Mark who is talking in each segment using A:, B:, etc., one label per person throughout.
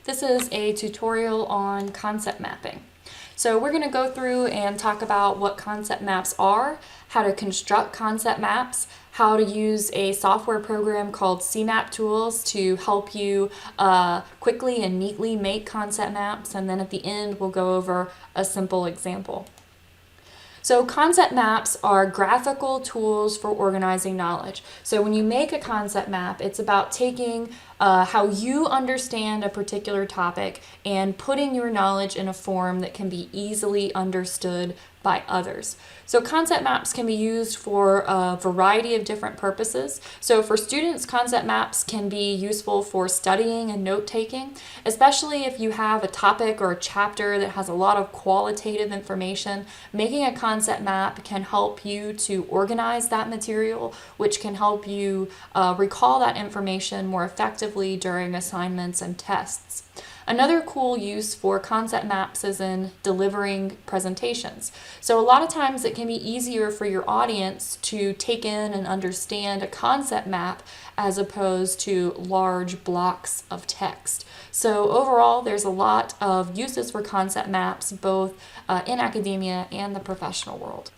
A: This is a tutorial on concept mapping. So we're going to go through and talk about what concept maps are, how to construct concept maps, how to use a software program called Cmap tools to help you quickly and neatly make concept maps, and then at the end we'll go over a simple example. So concept maps are graphical tools for organizing knowledge. So when you make a concept map, it's about taking how you understand a particular topic and putting your knowledge in a form that can be easily understood by others. So concept maps can be used for a variety of different purposes. So for students, concept maps can be useful for studying and note-taking, especially if you have a topic or a chapter that has a lot of qualitative information. Making a concept map can help you to organize that material, which can help you recall that information more effectively during assignments and tests. Another cool use for concept maps is in delivering presentations. So a lot of times it can be easier for your audience to take in and understand a concept map as opposed to large blocks of text. So overall, there's a lot of uses for concept maps, both in academia and the professional world.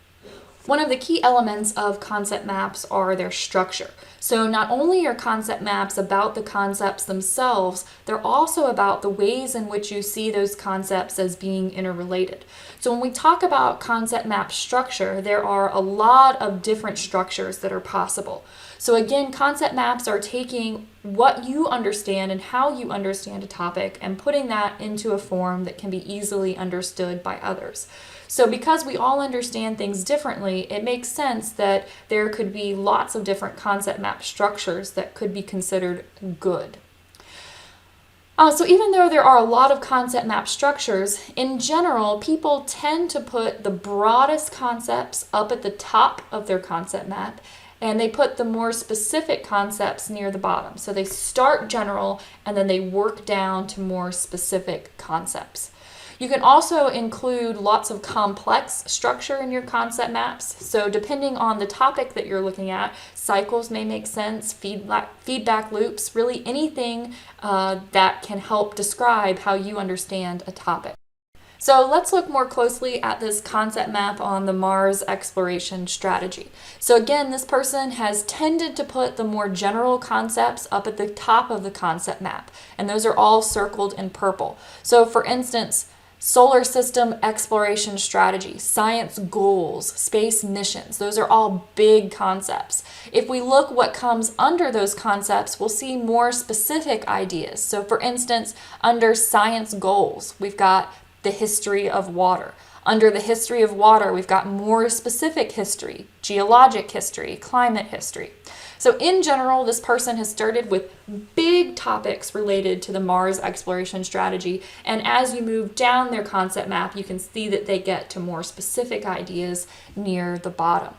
A: One of the key elements of concept maps are their structure. So not only are concept maps about the concepts themselves, they're also about the ways in which you see those concepts as being interrelated. So when we talk about concept map structure, there are a lot of different structures that are possible. So again, concept maps are taking what you understand and how you understand a topic and putting that into a form that can be easily understood by others. So because we all understand things differently, it makes sense that there could be lots of different concept map structures that could be considered good. So even though there are a lot of concept map structures, in general, people tend to put the broadest concepts up at the top of their concept map, and they put the more specific concepts near the bottom. So they start general and then they work down to more specific concepts. You can also include lots of complex structure in your concept maps. So depending on the topic that you're looking at, cycles may make sense, feedback loops, really anything that can help describe how you understand a topic. So let's look more closely at this concept map on the Mars exploration strategy. So again, this person has tended to put the more general concepts up at the top of the concept map, and those are all circled in purple. So for instance, solar system exploration strategy, science goals, space missions, those are all big concepts. If we look what comes under those concepts, we'll see more specific ideas. So for instance, under science goals, we've got the history of water. Under the history of water, we've got more specific history, geologic history, climate history. So in general, this person has started with big topics related to the Mars exploration strategy, and as you move down their concept map, you can see that they get to more specific ideas near the bottom.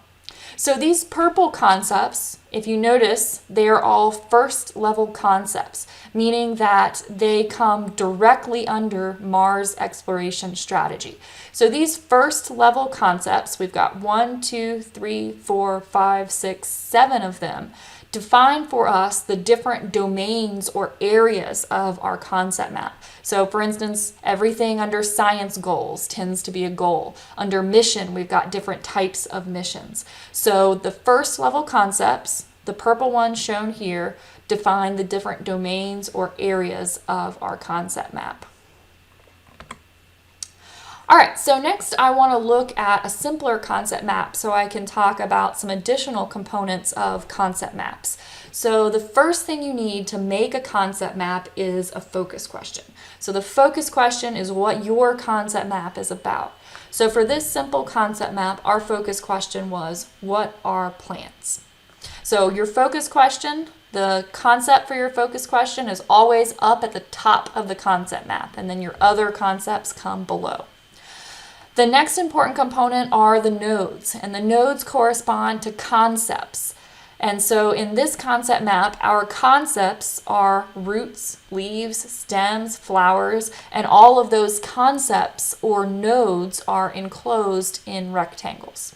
A: So these purple concepts, if you notice, they are all first level concepts, meaning that they come directly under Mars exploration strategy. So these first level concepts, we've got 1, 2, 3, 4, 5, 6, 7 of them, define for us the different domains or areas of our concept map. So for instance, everything under science goals tends to be a goal. Under mission, we've got different types of missions. So the first level concepts, the purple ones shown here, define the different domains or areas of our concept map. All right, so next I want to look at a simpler concept map so I can talk about some additional components of concept maps. So the first thing you need to make a concept map is a focus question. So the focus question is what your concept map is about. So for this simple concept map, our focus question was, what are plants? So your focus question, the concept for your focus question is always up at the top of the concept map, and then your other concepts come below. The next important component are the nodes, and the nodes correspond to concepts. And so in this concept map, our concepts are roots, leaves, stems, flowers, and all of those concepts or nodes are enclosed in rectangles.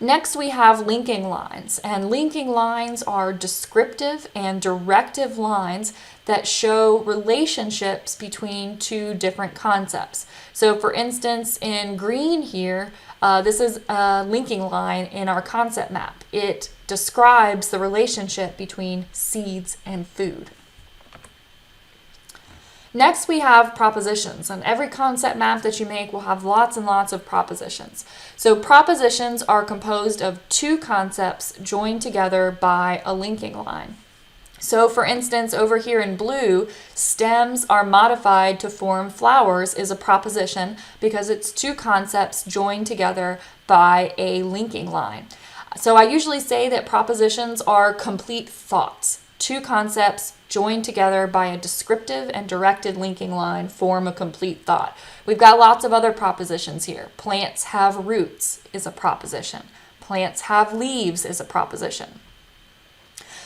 A: Next, we have linking lines, and linking lines are descriptive and directive lines that show relationships between two different concepts. So for instance, in green here, this is a linking line in our concept map. It describes the relationship between seeds and food. Next, we have propositions, and every concept map that you make will have lots and lots of propositions. So propositions are composed of two concepts joined together by a linking line. So for instance, over here in blue, stems are modified to form flowers is a proposition because it's two concepts joined together by a linking line. So I usually say that propositions are complete thoughts. Two concepts joined together by a descriptive and directed linking line form a complete thought. We've got lots of other propositions here. Plants have roots is a proposition. Plants have leaves is a proposition.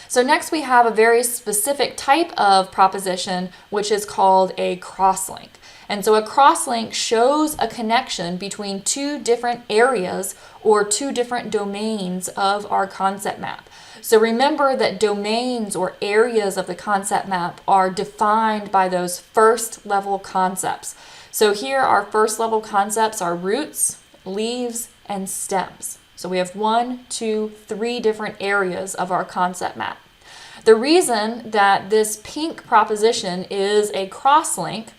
A: So next we have a very specific type of proposition, which is called a crosslink. And so a crosslink shows a connection between two different areas or two different domains of our concept map. So remember that domains or areas of the concept map are defined by those first level concepts. So here our first level concepts are roots, leaves, and stems. So we have 1, 2, 3 different areas of our concept map. The reason that this pink proposition is a crosslink,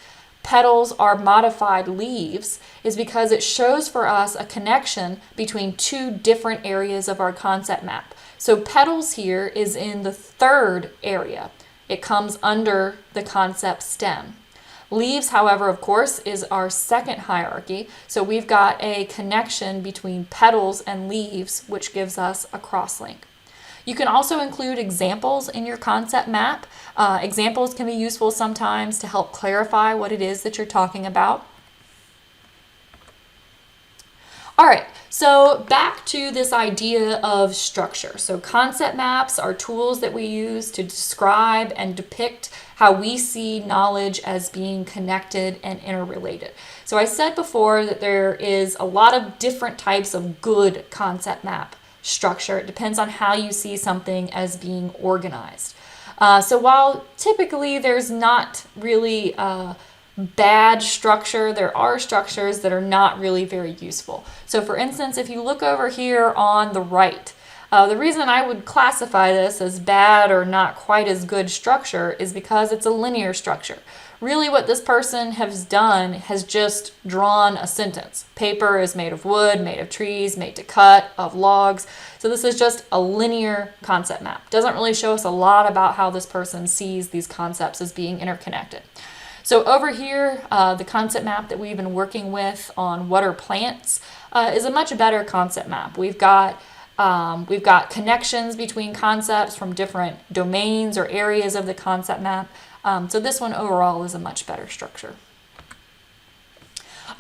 A: petals are modified leaves, is because it shows for us a connection between two different areas of our concept map. So petals here is in the third area. It comes under the concept stem. Leaves, however, of course, is our second hierarchy. So we've got a connection between petals and leaves, which gives us a crosslink. You can also include examples in your concept map. Examples can be useful sometimes to help clarify what it is that you're talking about. All right, so back to this idea of structure. So concept maps are tools that we use to describe and depict how we see knowledge as being connected and interrelated. So I said before that there is a lot of different types of good concept map structure. It depends on how you see something as being organized. So while typically there's not really bad structure, there are structures that are not really very useful. So for instance, if you look over here on the right, the reason I would classify this as bad or not quite as good structure is because it's a linear structure. Really what this person has done has just drawn a sentence. Paper is made of wood, made of trees, made to cut, of logs. So this is just a linear concept map. Doesn't really show us a lot about how this person sees these concepts as being interconnected. So over here, the concept map that we've been working with on what are plants is a much better concept map. We've got connections between concepts from different domains or areas of the concept map. So this one overall is a much better structure.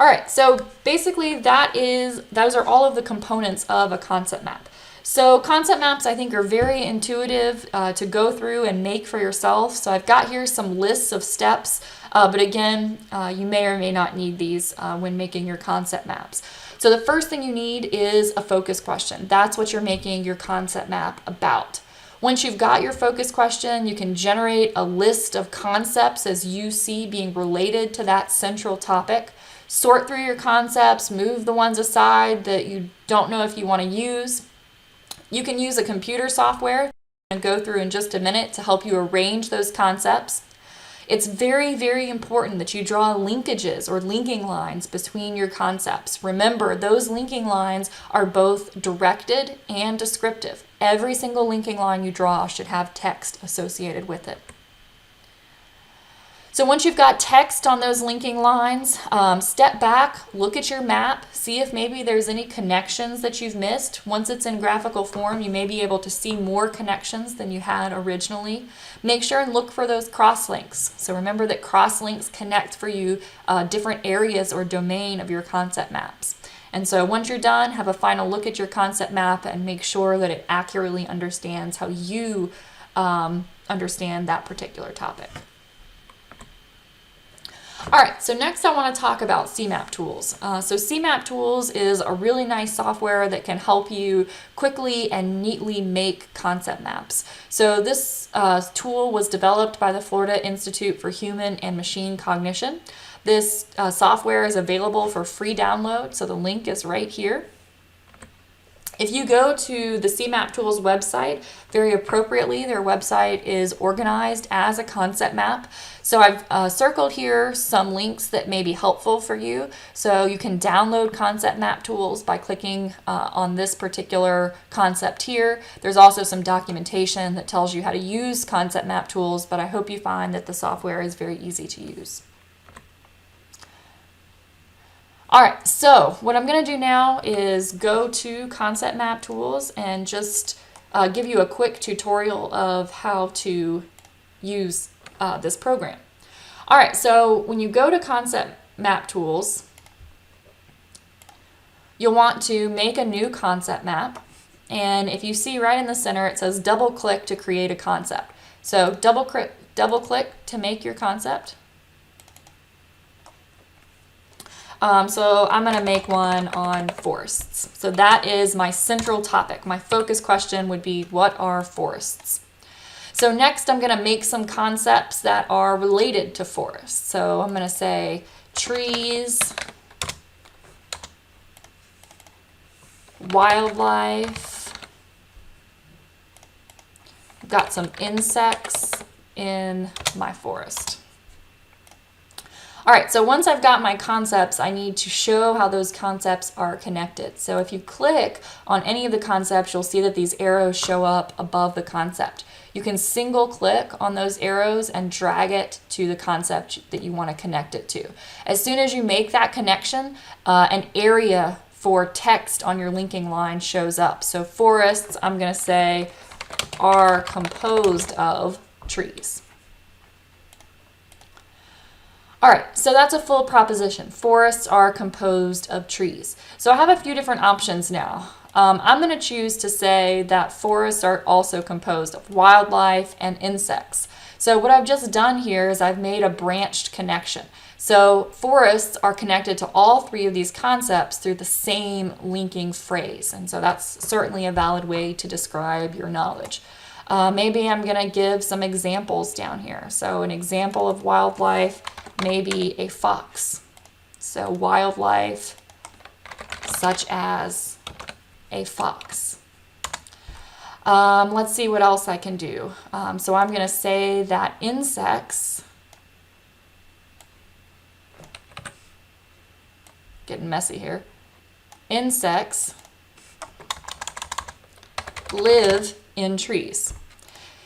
A: All right, so basically those are all of the components of a concept map. So concept maps I think are very intuitive to go through and make for yourself. So I've got here some lists of steps, but again, you may or may not need these when making your concept maps. So the first thing you need is a focus question. That's what you're making your concept map about. Once you've got your focus question, you can generate a list of concepts as you see being related to that central topic. Sort through your concepts, move the ones aside that you don't know if you want to use. You can use a computer software and go through in just a minute to help you arrange those concepts. It's very, very important that you draw linkages or linking lines between your concepts. Remember, those linking lines are both directed and descriptive. Every single linking line you draw should have text associated with it. So once you've got text on those linking lines, step back, look at your map, see if maybe there's any connections that you've missed. Once it's in graphical form, you may be able to see more connections than you had originally. Make sure and look for those crosslinks. So remember that crosslinks connect for you different areas or domain of your concept maps. And so once you're done, have a final look at your concept map and make sure that it accurately understands how you understand that particular topic. All right, so next I want to talk about Cmap tools. So Cmap tools is a really nice software that can help you quickly and neatly make concept maps. So this tool was developed by the Florida Institute for Human and Machine Cognition. This software is available for free download, so the link is right here. If you go to the Cmap Tools website, very appropriately, their website is organized as a concept map. So I've circled here some links that may be helpful for you. So you can download concept map tools by clicking on this particular concept here. There's also some documentation that tells you how to use concept map tools, but I hope you find that the software is very easy to use. All right, so what I'm going to do now is go to Concept Map Tools and just give you a quick tutorial of how to use this program. All right, so when you go to Concept Map Tools, you'll want to make a new concept map. And if you see right in the center, it says double click to create a concept. So double click to make your concept. So I'm going to make one on forests. So that is my central topic. My focus question would be, what are forests? So next I'm going to make some concepts that are related to forests. So I'm going to say trees, wildlife, I've got some insects in my forest. All right, so once I've got my concepts, I need to show how those concepts are connected. So if you click on any of the concepts, you'll see that these arrows show up above the concept. You can single click on those arrows and drag it to the concept that you want to connect it to. As soon as you make that connection, an area for text on your linking line shows up. So forests, I'm going to say, are composed of trees. All right, so that's a full proposition. Forests are composed of trees. So I have a few different options now. I'm going to choose to say that forests are also composed of wildlife and insects. So what I've just done here is I've made a branched connection. So forests are connected to all three of these concepts through the same linking phrase. And so that's certainly a valid way to describe your knowledge. Maybe I'm going to give some examples down here. So an example of wildlife, maybe a fox. So wildlife such as a fox. Let's see what else I can do. So I'm going to say that insects, getting messy here, insects live in trees.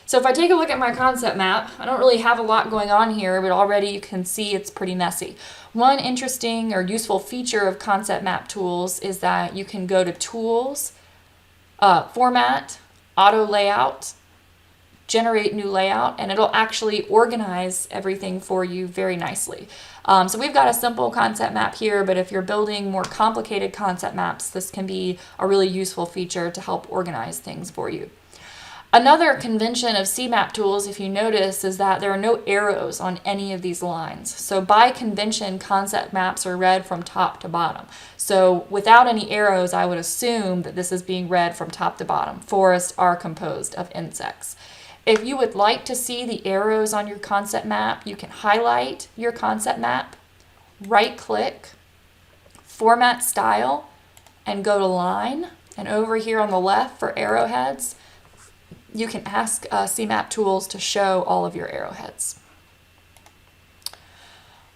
A: So if I take a look at my concept map, I don't really have a lot going on here, but already you can see it's pretty messy. One interesting or useful feature of concept map tools is that you can go to Tools, Format, Auto Layout, Generate New Layout, and it'll actually organize everything for you very nicely. So we've got a simple concept map here, but if you're building more complicated concept maps, this can be a really useful feature to help organize things for you. Another convention of Cmap tools, if you notice, is that there are no arrows on any of these lines. So by convention, concept maps are read from top to bottom. So without any arrows, I would assume that this is being read from top to bottom. Forests are composed of insects. If you would like to see the arrows on your concept map, you can highlight your concept map, right-click, Format Style, and go to Line. And over here on the left for arrowheads, you can ask Cmap tools to show all of your arrowheads.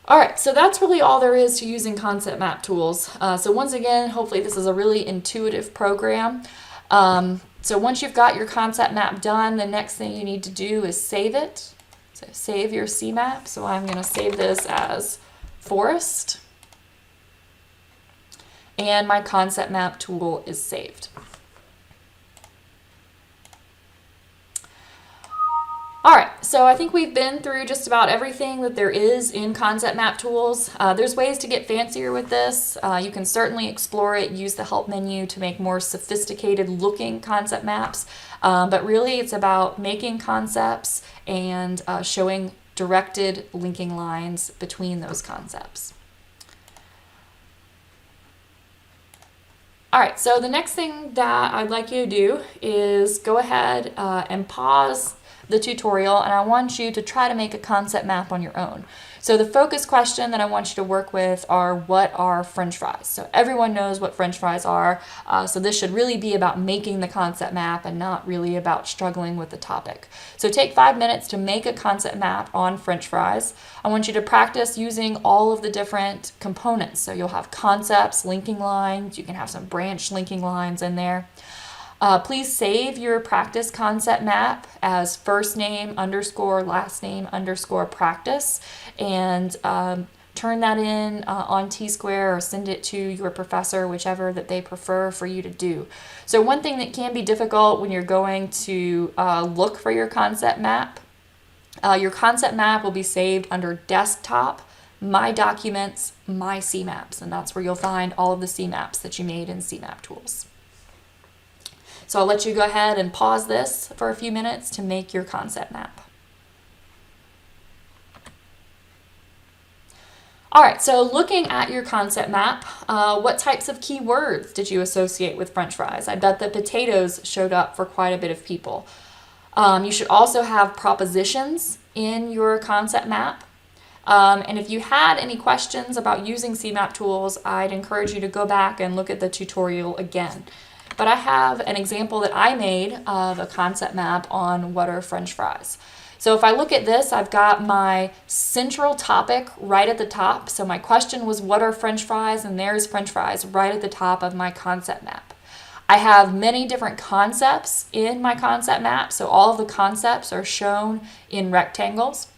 A: All right, so that's really all there is to using concept map tools. So once again, hopefully this is a really intuitive program. So once you've got your concept map done, the next thing you need to do is save it. So save your Cmap. So I'm going to save this as forest. And my concept map tool is saved. All right, so I think we've been through just about everything that there is in concept map tools. There's ways to get fancier with this. You can certainly explore it, use the help menu to make more sophisticated looking concept maps. But really it's about making concepts and showing directed linking lines between those concepts. All right, so the next thing that I'd like you to do is go ahead and pause the tutorial, and I want you to try to make a concept map on your own. So the focus question that I want you to work with are, what are French fries? So everyone knows what French fries are, so this should really be about making the concept map and not really about struggling with the topic. So take 5 minutes to make a concept map on French fries. I want you to practice using all of the different components. So you'll have concepts, linking lines, you can have some branch linking lines in there. Please save your practice concept map as first name underscore last name underscore practice, and turn that in on T-Square or send it to your professor, whichever that they prefer for you to do. So one thing that can be difficult when you're going to look for your concept map will be saved under Desktop, My Documents, My Cmaps, and that's where you'll find all of the Cmaps that you made in Cmap tools. So I'll let you go ahead and pause this for a few minutes to make your concept map. All right, so looking at your concept map, what types of keywords did you associate with French fries? I bet that potatoes showed up for quite a bit of people. You should also have propositions in your concept map. And if you had any questions about using Cmap tools, I'd encourage you to go back and look at the tutorial again. But I have an example that I made of a concept map on what are French fries. So if I look at this, I've got my central topic right at the top. So my question was, what are French fries? And there's French fries right at the top of my concept map. I have many different concepts in my concept map. So all of the concepts are shown in rectangles.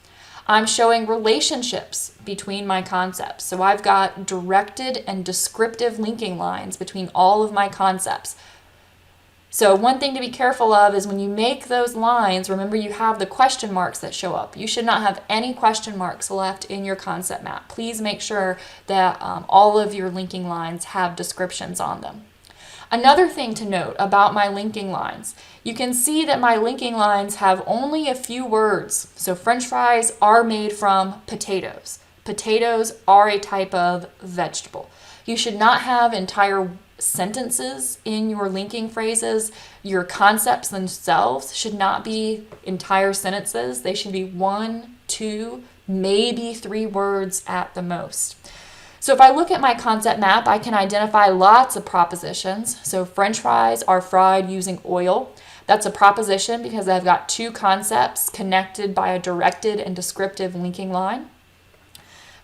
A: I'm showing relationships between my concepts. So I've got directed and descriptive linking lines between all of my concepts. So one thing to be careful of is when you make those lines, remember you have the question marks that show up. You should not have any question marks left in your concept map. Please make sure that all of your linking lines have descriptions on them. Another thing to note about my linking lines, you can see that my linking lines have only a few words. So French fries are made from potatoes. Potatoes are a type of vegetable. You should not have entire sentences in your linking phrases. Your concepts themselves should not be entire sentences. They should be 1, 2, maybe 3 words at the most. So if I look at my concept map, I can identify lots of propositions. So French fries are fried using oil. That's a proposition because I've got 2 concepts connected by a directed and descriptive linking line.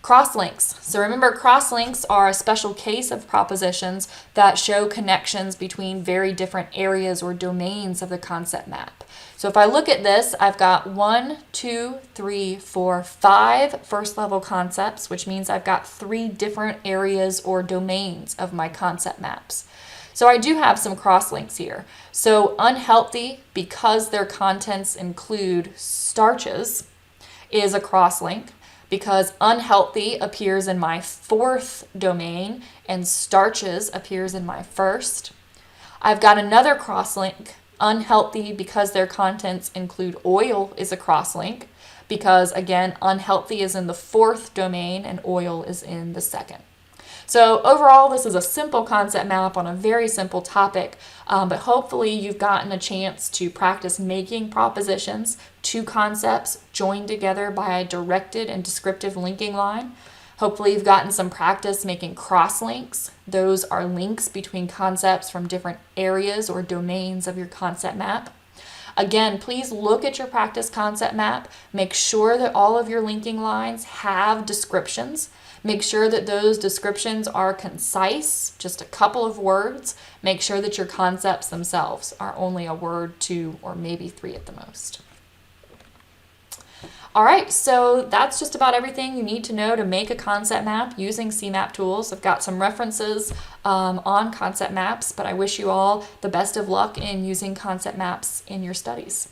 A: Crosslinks. So remember, crosslinks are a special case of propositions that show connections between very different areas or domains of the concept map. So if I look at this, I've got 1, 2, 3, 4, 5 first level concepts, which means I've got 3 different areas or domains of my concept maps. So I do have some crosslinks here. So unhealthy, because their contents include starches, is a crosslink, because unhealthy appears in my 4th domain and starches appears in my 1st. I've got another crosslink, unhealthy, because their contents include oil, is a crosslink, because again, unhealthy is in the 4th domain and oil is in the 2nd. So overall, this is a simple concept map on a very simple topic, but hopefully you've gotten a chance to practice making propositions, 2 concepts joined together by a directed and descriptive linking line. Hopefully you've gotten some practice making crosslinks. Those are links between concepts from different areas or domains of your concept map. Again, please look at your practice concept map. Make sure that all of your linking lines have descriptions. Make sure that those descriptions are concise, just a couple of words. Make sure that your concepts themselves are only a word, 2, or maybe 3 at the most. All right, so that's just about everything you need to know to make a concept map using Cmap tools. I've got some references on concept maps, but I wish you all the best of luck in using concept maps in your studies.